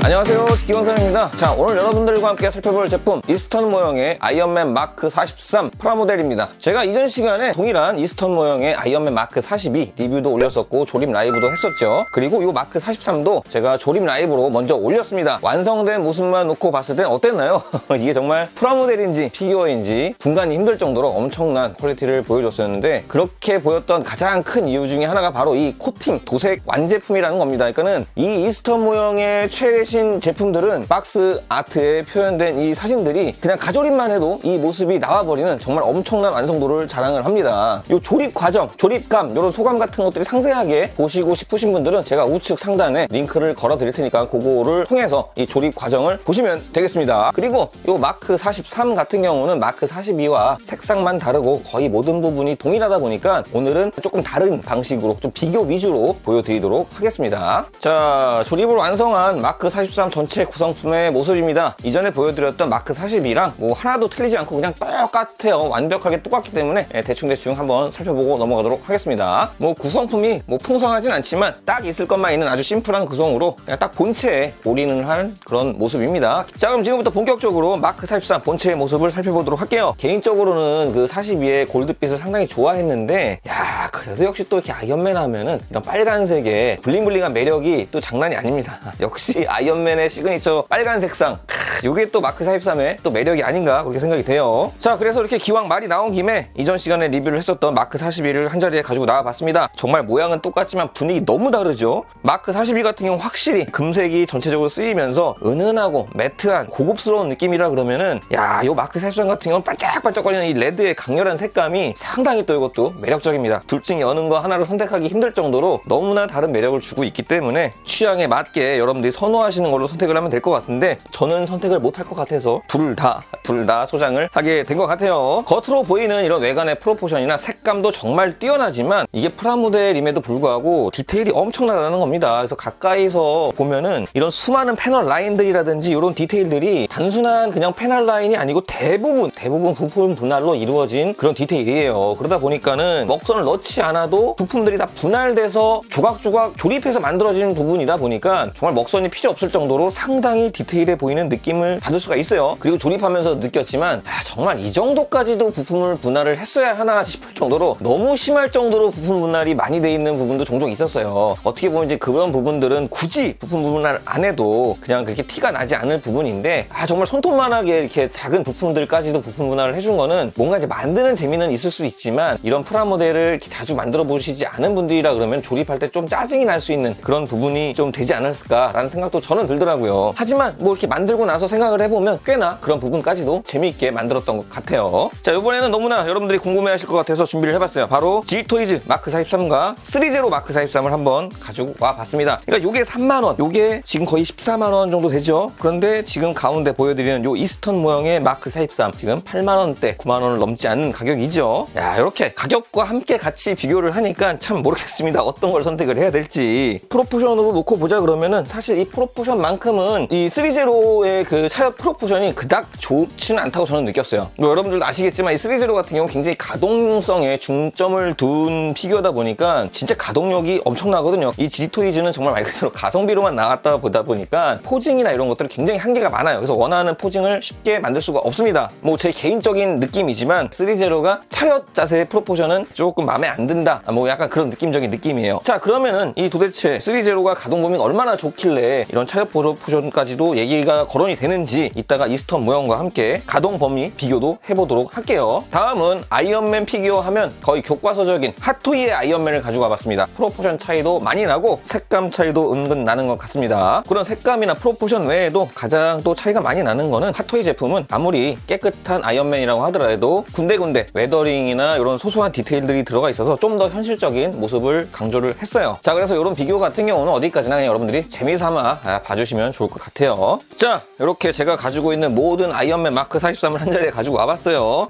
안녕하세요, 기광선입니다. 자, 오늘 여러분들과 함께 살펴볼 제품 이스턴 모형의 아이언맨 마크 43 프라모델입니다. 제가 이전 시간에 동일한 이스턴 모형의 아이언맨 마크 42 리뷰도 올렸었고 조립 라이브도 했었죠. 그리고 이 마크 43도 제가 조립 라이브로 먼저 올렸습니다. 완성된 모습만 놓고 봤을 땐 어땠나요? 이게 정말 프라모델인지 피규어인지 분간이 힘들 정도로 엄청난 퀄리티를 보여줬었는데, 그렇게 보였던 가장 큰 이유 중에 하나가 바로 이 코팅, 도색 완제품이라는 겁니다. 그러니까는 이 이스턴 모형의 최신 제품들은 박스 아트에 표현된 이 사진들이 그냥 가조립만 해도 이 모습이 나와버리는 정말 엄청난 완성도를 자랑을 합니다. 이 조립 과정, 조립감, 이런 소감 같은 것들이 상세하게 보시고 싶으신 분들은 제가 우측 상단에 링크를 걸어 드릴 테니까 그거를 통해서 이 조립 과정을 보시면 되겠습니다. 그리고 이 마크 43 같은 경우는 마크 42와 색상만 다르고 거의 모든 부분이 동일하다 보니까 오늘은 조금 다른 방식으로 좀 비교 위주로 보여드리도록 하겠습니다. 자, 조립을 완성한 마크 43 전체 구성품의 모습입니다. 이전에 보여드렸던 마크 42랑 뭐 하나도 틀리지 않고 그냥 똑같아요. 완벽하게 똑같기 때문에 대충 한번 살펴보고 넘어가도록 하겠습니다. 뭐 구성품이 뭐 풍성하진 않지만 딱 있을 것만 있는 아주 심플한 구성으로 그냥 딱 본체에 올인을 한 그런 모습입니다. 자, 그럼 지금부터 본격적으로 마크 43 본체의 모습을 살펴보도록 할게요. 개인적으로는 그 42의 골드빛을 상당히 좋아했는데, 야, 그래도 역시 또 이렇게 아이언맨 하면은 이런 빨간색의 블링블링한 매력이 또 장난이 아닙니다. 역시 아이언맨의 시그니처 빨간 색상, 이게 또 마크 43의 또 매력이 아닌가 그렇게 생각이 돼요. 자, 그래서 이렇게 기왕 말이 나온 김에 이전 시간에 리뷰를 했었던 마크 42를 한자리에 가지고 나와봤습니다. 정말 모양은 똑같지만 분위기 너무 다르죠. 마크 42 같은 경우 확실히 금색이 전체적으로 쓰이면서 은은하고 매트한 고급스러운 느낌이라 그러면은, 야, 요 마크 43 같은 경우는 반짝반짝거리는 이 레드의 강렬한 색감이 상당히 또 이것도 매력적입니다. 둘 중에 어느 거 하나를 선택하기 힘들 정도로 너무나 다른 매력을 주고 있기 때문에 취향에 맞게 여러분들이 선호하시는 걸로 선택을 하면 될 것 같은데, 저는 선택을 못할 것 같아서 둘 다 소장을 하게 된 것 같아요. 겉으로 보이는 이런 외관의 프로포션이나 색감도 정말 뛰어나지만 이게 프라모델임에도 불구하고 디테일이 엄청나다는 겁니다. 그래서 가까이서 보면은 이런 수많은 패널 라인들이라든지 이런 디테일들이 단순한 그냥 패널 라인이 아니고 대부분 부품 분할로 이루어진 그런 디테일이에요. 그러다 보니까는 먹선을 넣지 않아도 부품들이 다 분할돼서 조각조각 조립해서 만들어진 부분이다 보니까 정말 먹선이 필요 없을 정도로 상당히 디테일해 보이는 느낌을 받을 수가 있어요. 그리고 조립하면서 느꼈지만, 정말 이 정도까지도 부품을 분할을 했어야 하나 싶을 정도로 너무 심할 정도로 부품 분할이 많이 돼 있는 부분도 종종 있었어요. 어떻게 보면 이제 그런 부분들은 굳이 부품 분할 안 해도 그냥 그렇게 티가 나지 않을 부분인데, 정말 손톱만하게 이렇게 작은 부품들까지도 부품 분할을 해준 거는 뭔가 이제 만드는 재미는 있을 수 있지만, 이런 프라모델을 이렇게 자주 만들어 보시지 않은 분들이라 그러면 조립할 때 좀 짜증이 날 수 있는 그런 부분이 좀 되지 않았을까라는 생각도 저는 들더라고요. 하지만 뭐 이렇게 만들고 나서 생각을 해보면 꽤나 그런 부분까지도 재미있게 만들었던 것 같아요. 자, 이번에는 너무나 여러분들이 궁금해하실 것 같아서 준비를 해봤어요. 바로 G토이즈 마크 43과 30 마크 43을 한번 가지고 와봤습니다. 그러니까 요게 3만원, 요게 지금 거의 14만원 정도 되죠. 그런데 지금 가운데 보여드리는 요 이스턴 모형의 마크 43 지금 8만원대, 9만원을 넘지 않는 가격이죠. 야, 이렇게 가격과 함께 같이 비교를 하니까 참 모르겠습니다. 어떤 걸 선택을 해야 될지. 프로포션으로 놓고 보자 그러면은 사실 이 프로포션만큼은 이 30의 그 차엽 프로포션이 그닥 좋지는 않다고 저는 느꼈어요. 뭐 여러분들도 아시겠지만 이 30 같은 경우 굉장히 가동성에 중점을 둔 피규어다 보니까 진짜 가동력이 엄청나거든요. 이 G토이즈는 정말 말 그대로 가성비로만 나왔다 보다 보니까 포징이나 이런 것들은 굉장히 한계가 많아요. 그래서 원하는 포징을 쉽게 만들 수가 없습니다. 뭐 제 개인적인 느낌이지만 30가 차엽 자세의 프로포션은 조금 마음에 안 든다, 뭐 약간 그런 느낌적인 느낌이에요. 자, 그러면은 이 도대체 30가 가동 범위가 얼마나 좋길래 이런 차엽 프로포션까지도 얘기가 거론이 되는지 이따가 이스턴 모형과 함께 가동 범위 비교도 해보도록 할게요. 다음은 아이언맨 피규어 하면 거의 교과서적인 핫토이의 아이언맨을 가지고 와봤습니다. 프로포션 차이도 많이 나고 색감 차이도 은근 나는 것 같습니다. 그런 색감이나 프로포션 외에도 가장 또 차이가 많이 나는 거는 핫토이 제품은 아무리 깨끗한 아이언맨이라고 하더라도 군데군데 웨더링이나 이런 소소한 디테일들이 들어가 있어서 좀 더 현실적인 모습을 강조를 했어요. 자, 그래서 이런 비교 같은 경우는 어디까지나 그냥 여러분들이 재미삼아 봐주시면 좋을 것 같아요. 자, 이렇게 이렇게 제가 가지고 있는 모든 아이언맨 마크 43을 한자리에 가지고 와봤어요.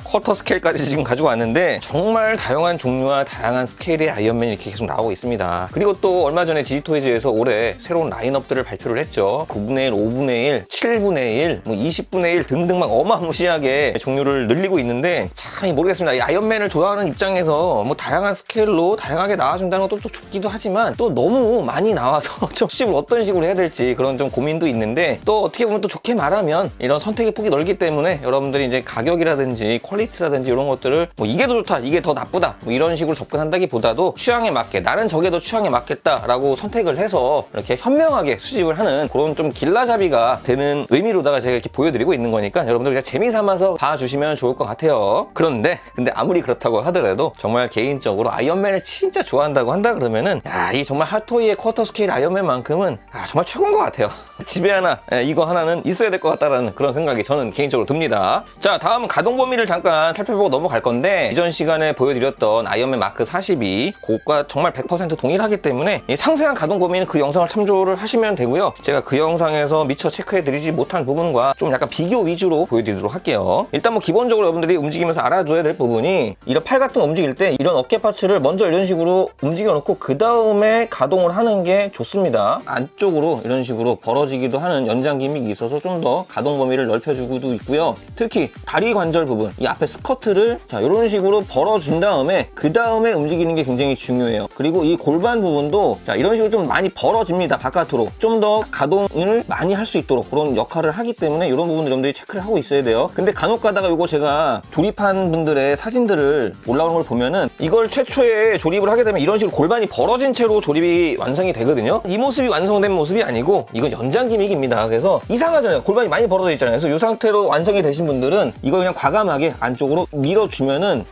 쿼터 스케일까지 지금 가지고 왔는데 정말 다양한 종류와 다양한 스케일의 아이언맨이 이렇게 계속 나오고 있습니다. 그리고 또 얼마 전에 지지토이즈에서 올해 새로운 라인업들을 발표를 했죠. 9분의 1, 5분의 1, 7분의 1, 뭐 20분의 1 등등 막 어마무시하게 종류를 늘리고 있는데 참 모르겠습니다. 이 아이언맨을 좋아하는 입장에서 뭐 다양한 스케일로 다양하게 나와준다는 것도 또 좋기도 하지만 또 너무 많이 나와서 좀 수집을 어떤 식으로 해야 될지 그런 좀 고민도 있는데 또 어떻게 보면 또 좋게 말하면 이런 선택의 폭이 넓기 때문에 여러분들이 이제 가격이라든지 퀄리티라든지 이런 것들을 뭐 이게 더 좋다, 이게 더 나쁘다 뭐 이런 식으로 접근한다기보다도 취향에 맞게 나는 저게 더 취향에 맞겠다라고 선택을 해서 이렇게 현명하게 수집을 하는 그런 좀 길라잡이가 되는 의미로다가 제가 이렇게 보여드리고 있는 거니까 여러분들 그냥 재미삼아서 봐주시면 좋을 것 같아요. 근데 아무리 그렇다고 하더라도 정말 개인적으로 아이언맨을 진짜 좋아한다고 한다 그러면은 야, 이 정말 핫토이의 쿼터 스케일 아이언맨만큼은 정말 최고인 것 같아요. 집에 하나 이거 하나는 있어야 될 것 같다라는 그런 생각이 저는 개인적으로 듭니다. 자, 다음은 가동 범위를 잠깐 살펴보고 넘어갈 건데 이전 시간에 보여드렸던 아이언맨 마크 42 그것과 정말 100% 동일하기 때문에 이 상세한 가동 범위는 그 영상을 참조를 하시면 되고요. 제가 그 영상에서 미처 체크해드리지 못한 부분과 좀 약간 비교 위주로 보여드리도록 할게요. 일단 뭐 기본적으로 여러분들이 움직이면서 알아줘야 될 부분이 이런 팔 같은 거 움직일 때 이런 어깨 파츠를 먼저 이런 식으로 움직여 놓고 그 다음에 가동을 하는 게 좋습니다. 안쪽으로 이런 식으로 벌어지기도 하는 연장 기믹이 있어서 좀 더 가동 범위를 넓혀주고도 있고요. 특히 다리 관절 부분, 이 앞에 스커트를 자 이런 식으로 벌어준 다음에 그 다음에 움직이는 게 굉장히 중요해요. 그리고 이 골반 부분도 자 이런 식으로 좀 많이 벌어집니다. 바깥으로 좀 더 가동을 많이 할 수 있도록 그런 역할을 하기 때문에 이런 부분 여러분들이 체크를 하고 있어야 돼요. 근데 간혹 가다가 이거 제가 조립한 분들의 사진들을 올라오는 걸 보면은 이걸 최초에 조립을 하게 되면 이런 식으로 골반이 벌어진 채로 조립이 완성이 되거든요. 이 모습이 완성된 모습이 아니고 이건 연장 기믹입니다. 그래서 이상하잖아요. 골반이 많이 벌어져 있잖아요. 그래서 이 상태로 완성이 되신 분들은 이걸 그냥 과감하게 안쪽으로 밀어주면은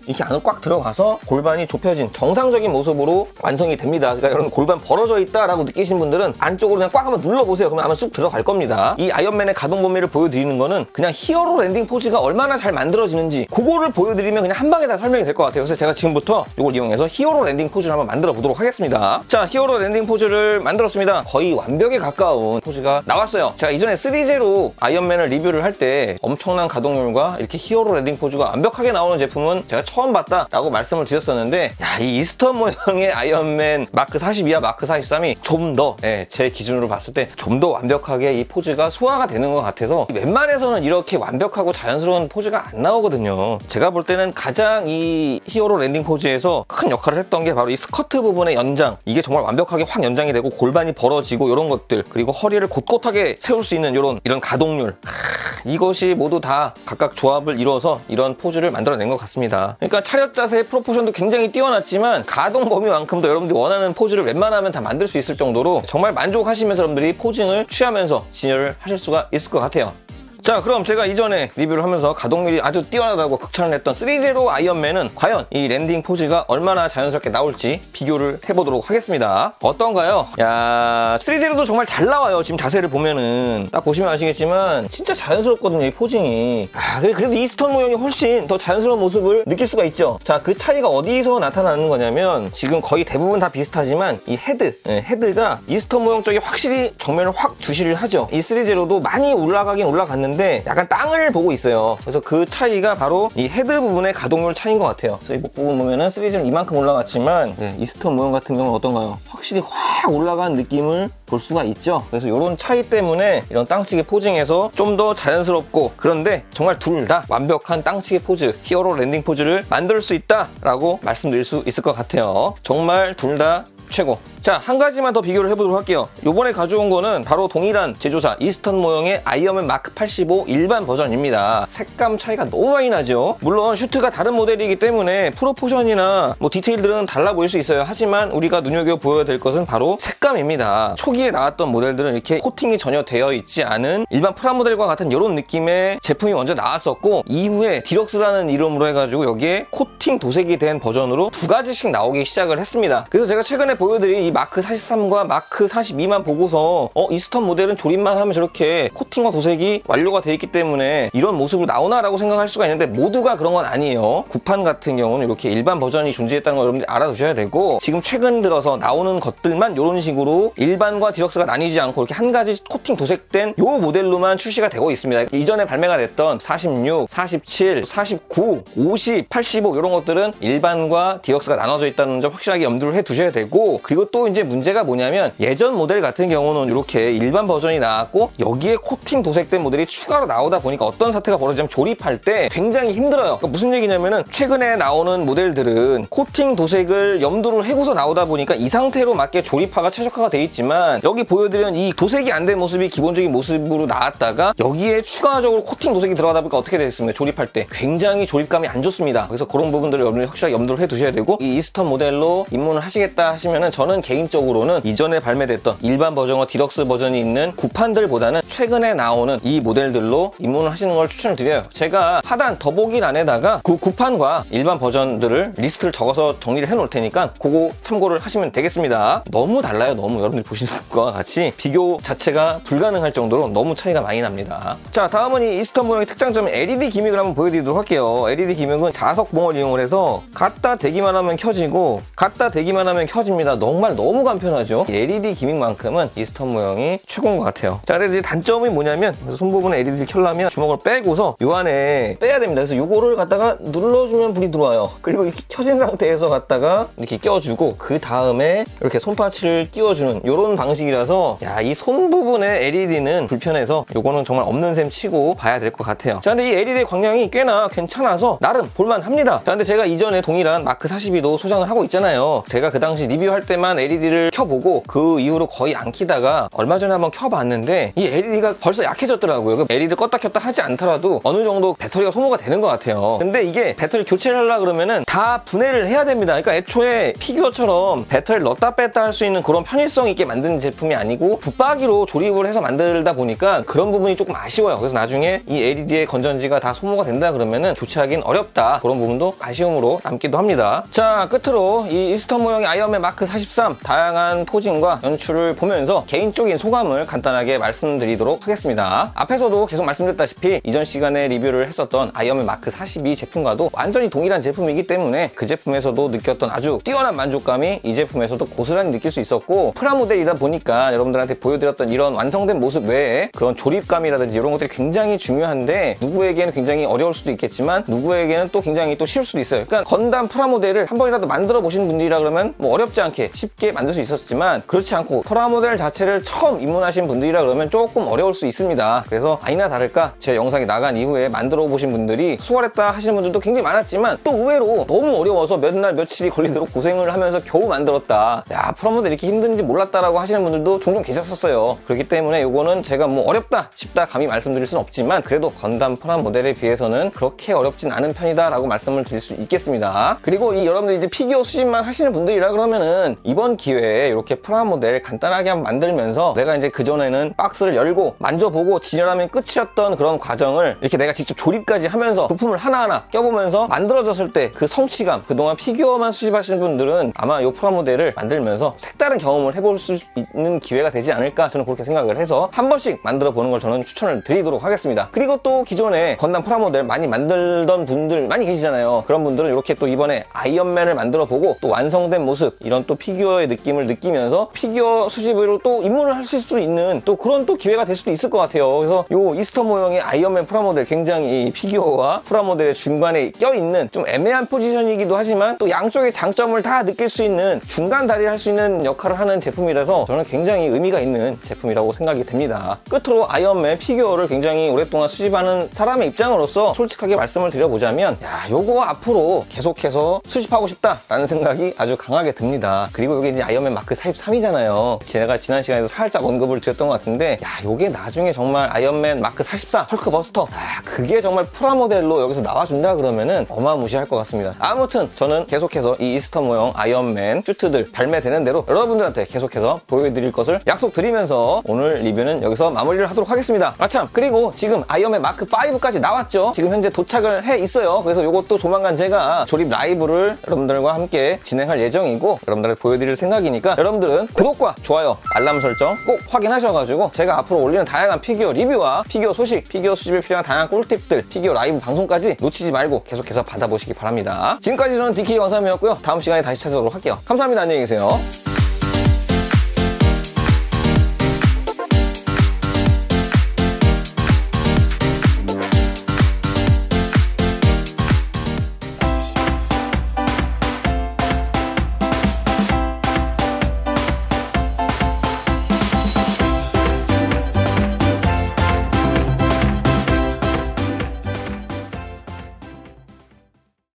이렇게 안으로 꽉 들어가서 골반이 좁혀진 정상적인 모습으로 완성이 됩니다. 그러니까 여러분 골반 벌어져 있다라고 느끼신 분들은 안쪽으로 그냥 꽉 한번 눌러보세요. 그러면 아마 쑥 들어갈 겁니다. 이 아이언맨의 가동 범위를 보여드리는 거는 그냥 히어로 랜딩 포즈가 얼마나 잘 만들어지는지 그거를 보여드리면 그냥 한 방에 다 설명이 될 것 같아요. 그래서 제가 지금부터 이걸 이용해서 히어로 랜딩 포즈를 한번 만들어 보도록 하겠습니다. 자, 히어로 랜딩 포즈를 만들었습니다. 거의 완벽에 가까운 포즈가 나왔어요. 제가 이전에 3J로 아이언맨을 리뷰를 할 때 엄청난 가동률과 이렇게 히어로 랜딩 포즈가 완벽하게 나오는 제품은 제가 처음 봤다라고 말씀을 드렸었는데 야, 이 이스턴 모형의 아이언맨 마크 42와 마크 43이 좀 더 제 기준으로 봤을 때 좀 더 완벽하게 이 포즈가 소화가 되는 것 같아서 웬만해서는 이렇게 완벽하고 자연스러운 포즈가 안 나오거든요. 제가 볼 때는 가장 이 히어로 랜딩 포즈에서 큰 역할을 했던 게 바로 이 스커트 부분의 연장, 이게 정말 완벽하게 확 연장이 되고 골반이 벌어지고 이런 것들, 그리고 허리를 곧곧하게 세울 수 있는 이런 가동률, 이것이 모두 다 각각 조합을 이뤄서 이런 포즈를 만들어낸 것 같습니다. 그러니까 차렷 자세의 프로포션도 굉장히 뛰어났지만 가동 범위만큼도 여러분들이 원하는 포즈를 웬만하면 다 만들 수 있을 정도로 정말 만족하시면서 여러분들이 포징을 취하면서 진열을 하실 수가 있을 것 같아요. 자, 그럼 제가 이전에 리뷰를 하면서 가동률이 아주 뛰어나다고 극찬을 했던 3제로 아이언맨은 과연 이 랜딩 포즈가 얼마나 자연스럽게 나올지 비교를 해보도록 하겠습니다. 어떤가요? 야, 3제로도 정말 잘 나와요. 지금 자세를 보면은 딱 보시면 아시겠지만 진짜 자연스럽거든요, 이 포징이. 그래도 이스턴 모형이 훨씬 더 자연스러운 모습을 느낄 수가 있죠. 자, 그 차이가 어디서 나타나는 거냐면 지금 거의 대부분 다 비슷하지만 이 헤드가 이스턴 모형 쪽에 확실히 정면을 확 주시를 하죠. 이 3제로도 많이 올라가긴 올라갔는데 약간 땅을 보고 있어요. 그래서 그 차이가 바로 이 헤드 부분의 가동률 차이인 것 같아요. 그래서 이 목 부분 보면은 3G는 이만큼 올라갔지만 이스턴 모형 같은 경우는 어떤가요? 확실히 확 올라간 느낌을 볼 수가 있죠. 그래서 이런 차이 때문에 이런 땅치기 포징에서 좀 더 자연스럽고, 그런데 정말 둘 다 완벽한 땅치기 포즈, 히어로 랜딩 포즈를 만들 수 있다라고 말씀드릴 수 있을 것 같아요. 정말 둘 다 최고. 자, 한 가지만 더 비교를 해보도록 할게요. 요번에 가져온 거는 바로 동일한 제조사 이스턴 모형의 아이언맨 마크 85 일반 버전입니다. 색감 차이가 너무 많이 나죠. 물론 슈트가 다른 모델이기 때문에 프로포션이나 뭐 디테일들은 달라 보일 수 있어요. 하지만 우리가 눈여겨보아야 될 것은 바로 색감입니다. 초기에 나왔던 모델들은 이렇게 코팅이 전혀 되어 있지 않은 일반 프라모델과 같은 이런 느낌의 제품이 먼저 나왔었고, 이후에 디럭스라는 이름으로 해가지고 여기에 코팅 도색이 된 버전으로 두 가지씩 나오기 시작을 했습니다. 그래서 제가 최근에 보여드린 이 마크 43과 마크 42만 보고서 이스턴 모델은 조립만 하면 저렇게 코팅과 도색이 완료가 돼 있기 때문에 이런 모습으로 나오나라고 생각할 수가 있는데 모두가 그런 건 아니에요. 구판 같은 경우는 이렇게 일반 버전이 존재했다는 걸 여러분들이 알아두셔야 되고, 지금 최근 들어서 나오는 것들만 이런 식으로 일반과 디럭스가 나뉘지 않고 이렇게 한 가지 코팅 도색된 요 모델로만 출시가 되고 있습니다. 이전에 발매가 됐던 46, 47, 49, 50, 85 이런 것들은 일반과 디럭스가 나눠져 있다는 점 확실하게 염두를 해두셔야 되고, 그리고 또 이제 문제가 뭐냐면 예전 모델 같은 경우는 이렇게 일반 버전이 나왔고 여기에 코팅 도색된 모델이 추가로 나오다 보니까 어떤 사태가 벌어지냐면 조립할 때 굉장히 힘들어요. 그러니까 무슨 얘기냐면은 최근에 나오는 모델들은 코팅 도색을 염두를 해고서 나오다 보니까 이 상태로 맞게 조립화가 최적화가 돼 있지만, 여기 보여드린 이 도색이 안 된 모습이 기본적인 모습으로 나왔다가 여기에 추가적으로 코팅 도색이 들어가다 보니까 어떻게 되겠습니까? 조립할 때 굉장히 조립감이 안 좋습니다. 그래서 그런 부분들을 여러분들이 확실하게 염두를 해두셔야 되고, 이 이스턴 모델로 입문을 하시겠다 하시면은 저는 개인적으로는 이전에 발매됐던 일반 버전과 디럭스 버전이 있는 구판들보다는 최근에 나오는 이 모델들로 입문을 하시는 걸 추천을 드려요. 제가 하단 더보기란에다가 그 구판과 일반 버전들을 리스트를 적어서 정리를 해 놓을 테니까 그거 참고를 하시면 되겠습니다. 너무 달라요. 너무 여러분들이 보시는 것과 같이 비교 자체가 불가능할 정도로 너무 차이가 많이 납니다. 자, 다음은 이 이스턴 모형의 특장점인 LED 기믹을 한번 보여드리도록 할게요. LED 기믹은 자석봉을 이용을 해서 갖다 대기만 하면 켜지고 갖다 대기만 하면 켜집니다. 정말 너무 간편하죠. LED 기믹만큼은 이스턴 모형이 최고인 것 같아요. 자, 근데 이제 단점이 뭐냐면 손 부분에 LED를 켜려면 주먹을 빼고서 요 안에 빼야 됩니다. 그래서 요거를 갖다가 눌러주면 불이 들어와요. 그리고 이렇게 켜진 상태에서 갖다가 이렇게 껴주고 그 다음에 이렇게 손파츠를 끼워주는 요런 방식이라서, 야, 이 손 부분에 LED는 불편해서 요거는 정말 없는 셈 치고 봐야 될 것 같아요. 자, 근데 이 LED 광량이 꽤나 괜찮아서 나름 볼만합니다. 자, 근데 제가 이전에 동일한 마크 42도 소장을 하고 있잖아요. 제가 그 당시 리뷰할 때만 LED를 켜보고 그 이후로 거의 안 켜다가 얼마 전에 한번 켜봤는데 이 LED가 벌써 약해졌더라고요. LED를 껐다 켰다 하지 않더라도 어느 정도 배터리가 소모가 되는 것 같아요. 근데 이게 배터리 교체를 하려고 그러면은 다 분해를 해야 됩니다. 그러니까 애초에 피규어처럼 배터리를 넣었다 뺐다 할 수 있는 그런 편의성 있게 만든 제품이 아니고 붙박이로 조립을 해서 만들다 보니까 그런 부분이 조금 아쉬워요. 그래서 나중에 이 LED의 건전지가 다 소모가 된다 그러면은 교체하기는 어렵다. 그런 부분도 아쉬움으로 남기도 합니다. 자, 끝으로 이 이스턴 모형의 아이언맨 마크 43 다양한 포징과 연출을 보면서 개인적인 소감을 간단하게 말씀드리도록 하겠습니다. 앞에서도 계속 말씀드렸다시피 이전 시간에 리뷰를 했었던 아이언맨 마크 42 제품과도 완전히 동일한 제품이기 때문에 그 제품에서도 느꼈던 아주 뛰어난 만족감이 이 제품에서도 고스란히 느낄 수 있었고, 프라모델이다 보니까 여러분들한테 보여드렸던 이런 완성된 모습 외에 그런 조립감이라든지 이런 것들이 굉장히 중요한데 누구에게는 굉장히 어려울 수도 있겠지만 누구에게는 또 굉장히 또 쉬울 수도 있어요. 그러니까 건담 프라모델을 한 번이라도 만들어 보신 분들이라 그러면 뭐 어렵지 않게 쉽게 만들 수 있었지만, 그렇지 않고 프라모델 자체를 처음 입문하신 분들이라 그러면 조금 어려울 수 있습니다. 그래서 아니나 다를까 제 영상이 나간 이후에 만들어 보신 분들이 수월했다 하시는 분들도 굉장히 많았지만, 또 의외로 너무 어려워서 몇 날 며칠이 걸리도록 고생을 하면서 겨우 만들었다, 야, 프라모델 이렇게 힘든지 몰랐다라고 하시는 분들도 종종 계셨었어요. 그렇기 때문에 이거는 제가 뭐 어렵다 쉽다 감히 말씀드릴 수는 없지만 그래도 건담 프라모델에 비해서는 그렇게 어렵진 않은 편이다 라고 말씀을 드릴 수 있겠습니다. 그리고 이 여러분들 이제 피규어 수집만 하시는 분들이라 그러면은 이번 기회에 이렇게 프라모델 간단하게 한번 만들면서 내가 이제 그전에는 박스를 열고 만져보고 진열하면 끝이었던 그런 과정을 이렇게 내가 직접 조립까지 하면서 부품을 하나하나 껴보면서 만들어졌을 때 그 성취감, 그동안 피규어만 수집하시는 분들은 아마 이 프라모델을 만들면서 색다른 경험을 해볼 수 있는 기회가 되지 않을까, 저는 그렇게 생각을 해서 한 번씩 만들어 보는 걸 저는 추천을 드리도록 하겠습니다. 그리고 또 기존에 건담 프라모델 많이 만들던 분들 많이 계시잖아요. 그런 분들은 이렇게 또 이번에 아이언맨을 만들어 보고 또 완성된 모습, 이런 또 피규어의 느낌을 느끼면서 피규어 수집으로 또 입문을 하실 수 있는 또 그런 또 기회가 될 수도 있을 것 같아요. 그래서 요 이스턴 모형의 아이언맨 프라모델 굉장히 피규어와 프라모델의 중간에 껴있는 좀 애매한 포지션이기도 하지만 또 양쪽의 장점을 다 느낄 수 있는 중간 다리 할 수 있는 역할을 하는 제품이라서 저는 굉장히 의미가 있는 제품이라고 생각이 됩니다. 끝으로 아이언맨 피규어를 굉장히 오랫동안 수집하는 사람의 입장으로서 솔직하게 말씀을 드려보자면, 야, 요거 앞으로 계속해서 수집하고 싶다라는 생각이 아주 강하게 듭니다. 그리고 이게 이제 아이언맨 마크 43이잖아요. 제가 지난 시간에도 살짝 언급을 드렸던 것 같은데, 야, 요게 나중에 정말 아이언맨 마크 44 헐크버스터, 그게 정말 프라모델로 여기서 나와준다 그러면은 어마무시할 것 같습니다. 아무튼 저는 계속해서 이 이스턴 모형 아이언맨 슈트들 발매되는 대로 여러분들한테 계속해서 보여드릴 것을 약속드리면서 오늘 리뷰는 여기서 마무리를 하도록 하겠습니다. 아참, 그리고 지금 아이언맨 마크 5까지 나왔죠. 지금 현재 도착을 해 있어요. 그래서 이것도 조만간 제가 조립 라이브를 여러분들과 함께 진행할 예정이고 여러분들한테 보여드릴 생각이니까 여러분들은 구독과 좋아요, 알람 설정 꼭 확인하셔가지고 제가 앞으로 올리는 다양한 피규어 리뷰와 피규어 소식, 피규어 수집에 필요한 다양한 꿀팁들, 피규어 라이브 방송까지 놓치지 말고 계속해서 받아보시기 바랍니다. 지금까지 저는 DK 원삼이었고요. 다음 시간에 다시 찾아오도록 할게요. 감사합니다. 안녕히 계세요.